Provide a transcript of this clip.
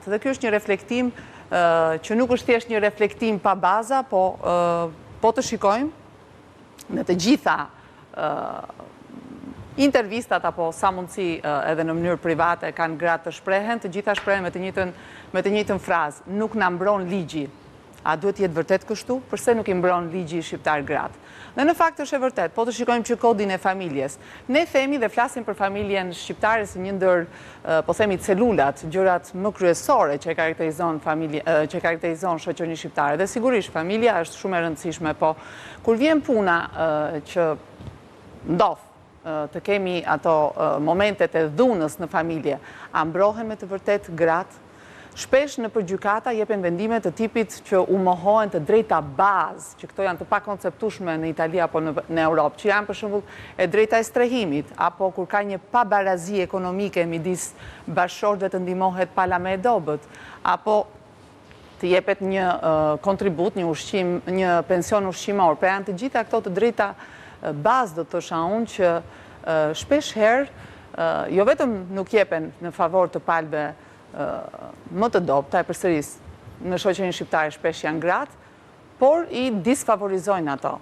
Dhe kjo është një reflektim që nuk është thjesht një reflektim pa baza, po të shikojmë në të gjitha intervistat apo sa mundësi edhe në mënyrë private kanë gratë të shprehen, të gjitha shprehen me të njëjtën frazë, nuk na mbron ligji. A duhet jetë vërtet kështu? Përse nuk i mbron ligji shqiptar gratë? Dhe në fakt është e vërtet, po të shikojmë që kodin e familjes. Ne themi dhe flasim për familjen shqiptare si një ndër, po themi, celulat, gjërat më kryesore që karakterizon shoqërinë shqiptare. Dhe sigurisht, familja është shumë e rëndësishme, po kur vjen puna që ndodh të kemi ato momentet e dhunës në familje, a mbrohen me të vërtet gratë? Shpesh në përgjykata jepen vendime të tipit që u mohohen të drejta bazë, që këto janë të pakonceptueshme në Itali apo në Europë, që janë për shembull e drejta e strehimit, apo kur ka një pabarazi ekonomike midis bashkëshortëve të ndihmohet pala me dobët, apo të jepet një kontribut, një ushqim, një pension ushqimor. Pra janë të gjitha këto të drejta bazë, do të thosha unë, që shpesh herë jo vetëm nuk jepen në favor të palëve më të dobta, e përsëris në shoqërinë shqiptare shpesh janë gratë, por i disfavorizojnë ato.